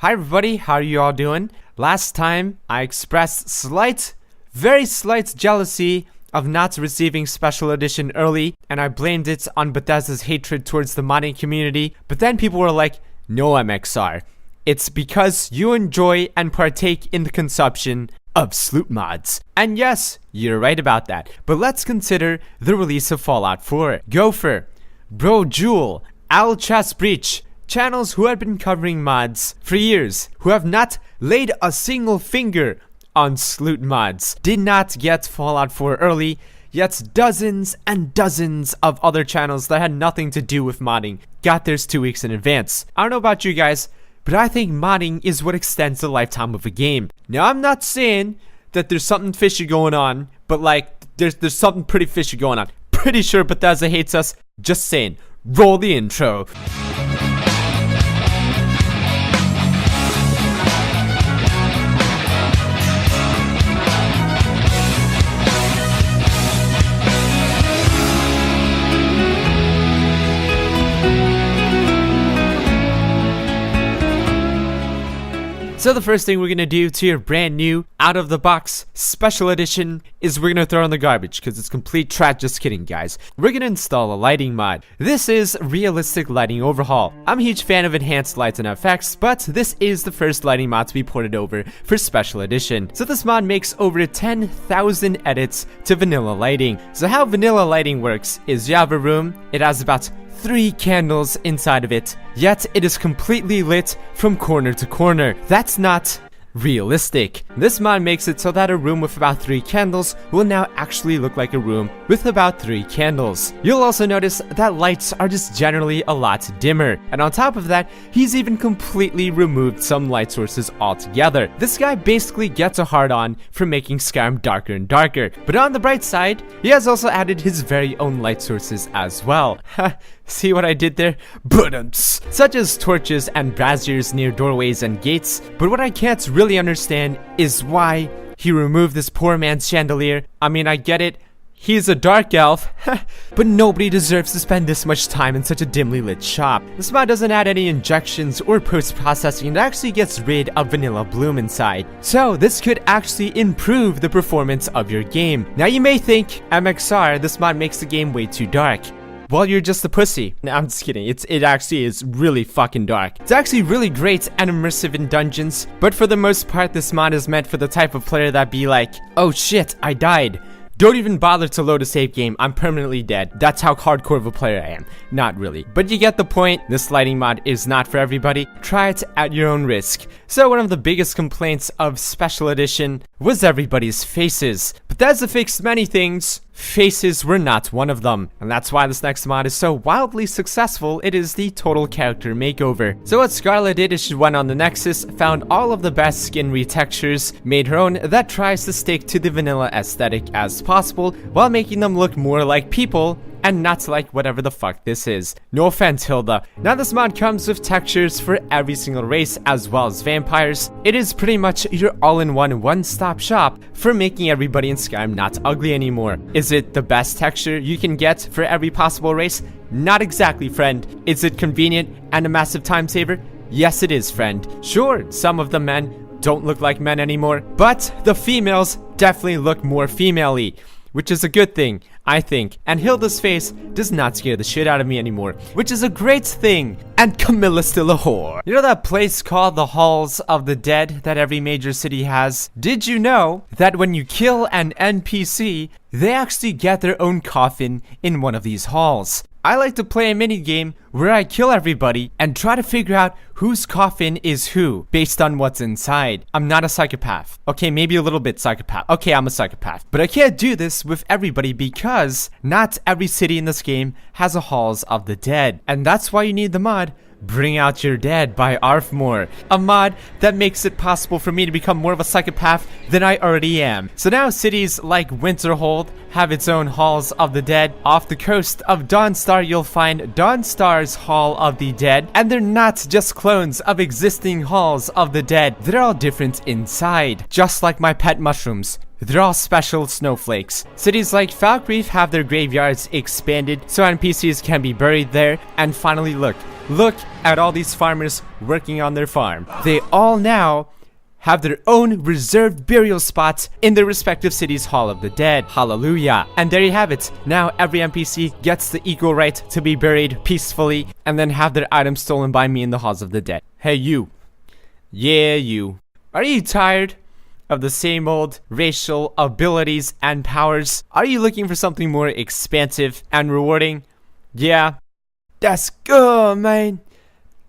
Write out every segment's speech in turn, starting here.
Hi everybody, how are you all doing? Last time I expressed very slight jealousy of not receiving Special Edition early, and I blamed it on Bethesda's hatred towards the modding community, but then people were like, no MXR, it's because you enjoy and partake in the consumption of sloot mods. And yes, you're right about that, but let's consider the release of Fallout 4. Gopher, Bro Jewel, Owl Chest Breach, channels who have been covering mods for years, who have not laid a single finger on sloot mods, did not get Fallout 4 early, yet dozens and dozens of other channels that had nothing to do with modding got theirs 2 weeks in advance. I don't know about you guys, but I think modding is what extends the lifetime of a game. Now, I'm not saying that there's something fishy going on, but like, there's something pretty fishy going on. Pretty sure Bethesda hates us. Just saying. Roll the intro. So the first thing we're going to do to your brand new, out-of-the-box, special edition is we're going to throw in the garbage because it's complete trash. Just kidding, guys. We're going to install a lighting mod. This is Realistic Lighting Overhaul. I'm a huge fan of enhanced lights and effects, but this is the first lighting mod to be ported over for special edition. So this mod makes over 10,000 edits to vanilla lighting. So how vanilla lighting works is you have a room, it has about 3 candles inside of it, yet it is completely lit from corner to corner. That's not realistic. This mod makes it so that a room with about 3 candles will now actually look like a room with about 3 candles. You'll also notice that lights are just generally a lot dimmer, and on top of that, he's even completely removed some light sources altogether. This guy basically gets a hard-on for making Skyrim darker and darker, but on the bright side, he has also added his very own light sources as well. See what I did there? Budumts! Such as torches and braziers near doorways and gates, but what I can't really understand is why he removed this poor man's chandelier. I mean, I get it, he's a dark elf, but nobody deserves to spend this much time in such a dimly lit shop. This mod doesn't add any injections or post-processing, it actually gets rid of vanilla bloom inside. So this could actually improve the performance of your game. Now you may think, MXR, this mod makes the game way too dark. Well, you're just a pussy. No, I'm just kidding. It actually is really fucking dark. It's actually really great and immersive in dungeons, but for the most part, this mod is meant for the type of player that be like, oh shit, I died. Don't even bother to load a save game, I'm permanently dead. That's how hardcore of a player I am. Not really. But you get the point, this lighting mod is not for everybody. Try it at your own risk. So one of the biggest complaints of Special Edition was everybody's faces. Bethesda fixed many things, faces were not one of them. And that's why this next mod is so wildly successful, it is the total character makeover. So what Scarlett did is she went on the Nexus, found all of the best skin retextures, made her own that tries to stick to the vanilla aesthetic as possible, while making them look more like people, and not like whatever the fuck this is. No offense, Hilda. Now this mod comes with textures for every single race as well as vampires. It is pretty much your all-in-one one-stop shop for making everybody in Skyrim not ugly anymore. Is it the best texture you can get for every possible race? Not exactly, friend. Is it convenient and a massive time saver? Yes, it is, friend. Sure, some of the men don't look like men anymore, but the females definitely look more female-y, which is a good thing, I think. And Hilda's face does not scare the shit out of me anymore, which is a great thing. And Camilla's still a whore. You know that place called the Halls of the Dead that every major city has? Did you know that when you kill an NPC, they actually get their own coffin in one of these halls? I like to play a minigame where I kill everybody and try to figure out whose coffin is who based on what's inside. I'm not a psychopath. Okay, maybe a little bit psychopath. Okay, I'm a psychopath. But I can't do this with everybody because not every city in this game has a Halls of the Dead. And that's why you need the mod Bring Out Your Dead by Arfmore, a mod that makes it possible for me to become more of a psychopath than I already am. So now cities like Winterhold have its own Halls of the Dead. Off the coast of Dawnstar, you'll find Dawnstar's Hall of the Dead, and they're not just clones of existing Halls of the Dead, they're all different inside. Just like my pet mushrooms, they're all special snowflakes. Cities like Falkreef have their graveyards expanded so NPCs can be buried there. And finally, look at all these farmers working on their farm. They all now have their own reserved burial spots in their respective cities' Hall of the Dead. Hallelujah. And there you have it. Now every NPC gets the equal right to be buried peacefully and then have their items stolen by me in the Halls of the Dead. Hey, you. Yeah, you. Are you tired of the same old racial abilities and powers? Are you looking for something more expansive and rewarding? Yeah. That's good, man.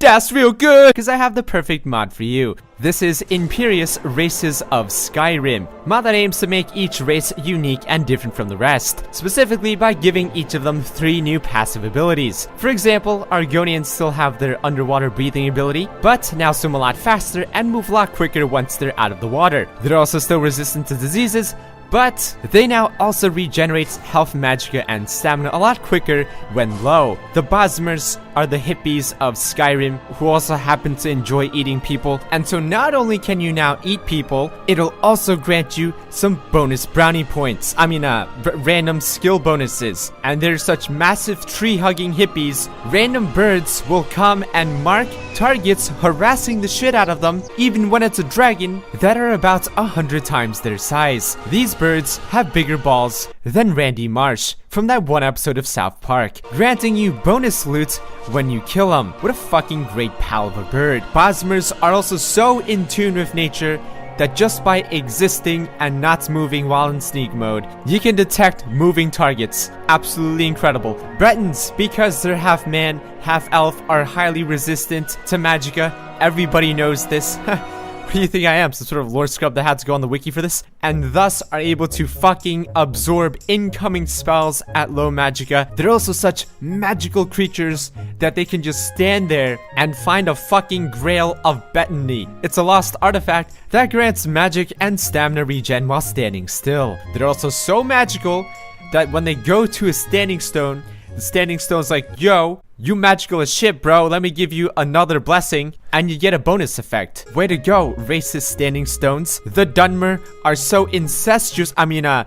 That's real good, because I have the perfect mod for you. This is Imperious Races of Skyrim, mod that aims to make each race unique and different from the rest, specifically by giving each of them 3 new passive abilities. For example, Argonians still have their underwater breathing ability, but now swim a lot faster and move a lot quicker once they're out of the water. They're also still resistant to diseases, but they now also regenerate health, magicka, and stamina a lot quicker when low. The Bosmers are the hippies of Skyrim who also happen to enjoy eating people, and so not only can you now eat people, it'll also grant you some bonus brownie points. Random skill bonuses. And they're such massive tree-hugging hippies, random birds will come and mark targets, harassing the shit out of them, even when it's a dragon, that are about 100 times their size. These birds have bigger balls than Randy Marsh from that one episode of South Park, granting you bonus loot when you kill them. What a fucking great pal of a bird. Bosmers are also so in tune with nature that just by existing and not moving while in sneak mode, you can detect moving targets. Absolutely incredible. Bretons, because they're half man, half elf, are highly resistant to magicka. Everybody knows this. What do you think I am? Some sort of lore scrub that had to go on the wiki for this? And thus are able to fucking absorb incoming spells at low magicka. They're also such magical creatures that they can just stand there and find a fucking grail of Bethany. It's a lost artifact that grants magic and stamina regen while standing still. They're also so magical that when they go to a standing stone, the standing stone's like, yo, you magical as shit, bro. Let me give you another blessing. And you get a bonus effect. Way to go, racist standing stones. The Dunmer are so incestuous. They're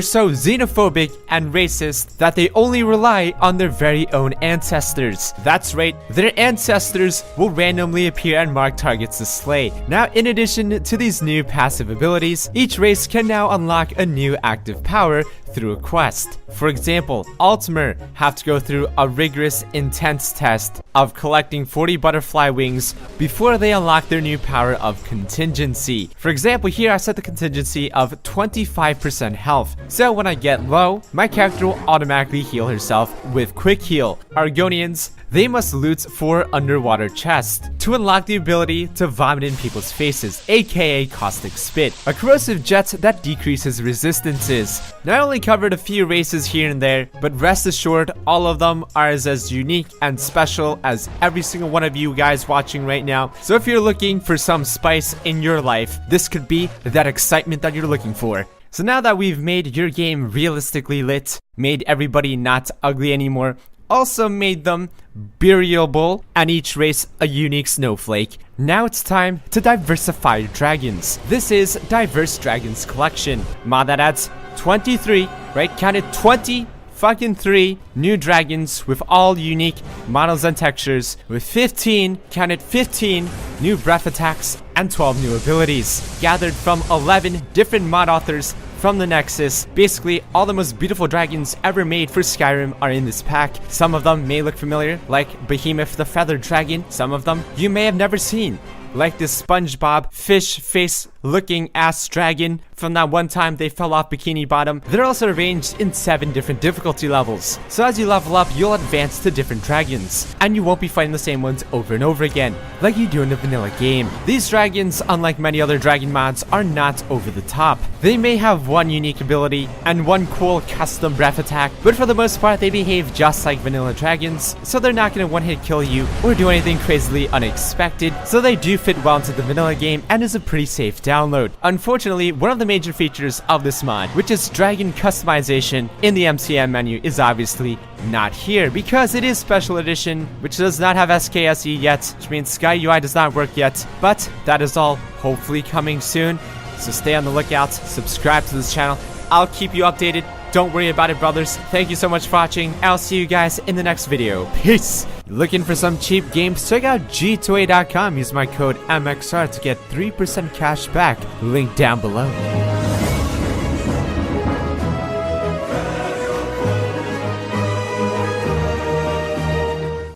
so xenophobic and racist that they only rely on their very own ancestors. That's right, their ancestors will randomly appear and mark targets to slay. Now, in addition to these new passive abilities, each race can now unlock a new active power through a quest. For example, Altmer have to go through a rigorous, intense test of collecting 40 butterfly wings before they unlock their new power of contingency. For example, here I set the contingency of 25% health. So when I get low, my character will automatically heal herself with quick heal. Argonians, they must loot 4 underwater chests to unlock the ability to vomit in people's faces, aka caustic spit, a corrosive jet that decreases resistances. Now I only covered a few races here and there, but rest assured all of them are as unique and special as every single one of you guys watching right now. So if you're looking for some spice in your life, this could be that excitement that you're looking for. So now that we've made your game realistically lit, made everybody not ugly anymore, also made them burialable, and each race a unique snowflake, now it's time to diversify your dragons. This is Diverse Dragons Collection, mod that adds 23, right, count it, 23 new dragons with all unique models and textures, with 15, count it, 15 new breath attacks and 12 new abilities, gathered from 11 different mod authors from the Nexus. Basically, all the most beautiful dragons ever made for Skyrim are in this pack. Some of them may look familiar, like Behemoth the Feathered Dragon. Some of them you may have never seen, like this SpongeBob fish face looking ass dragon from that one time they fell off Bikini Bottom. They're also arranged in 7 different difficulty levels. So as you level up, you'll advance to different dragons, and you won't be fighting the same ones over and over again, like you do in a vanilla game. These dragons, unlike many other dragon mods, are not over the top. They may have one unique ability and one cool custom breath attack, but for the most part they behave just like vanilla dragons, so they're not going to one-hit kill you or do anything crazily unexpected, so they do fit well into the vanilla game and is a pretty safe download. Unfortunately, one of the major features of this mod, which is dragon customization in the MCM menu, is obviously not here because it is special edition, which does not have SKSE yet, which means Sky UI does not work yet, but that is all hopefully coming soon. So stay on the lookout, subscribe to this channel. I'll keep you updated. Don't worry about it, brothers. Thank you so much for watching. I'll see you guys in the next video. Peace. Looking for some cheap games? Check out g2a.com. Use my code MXR to get 3% cash back. Link down below.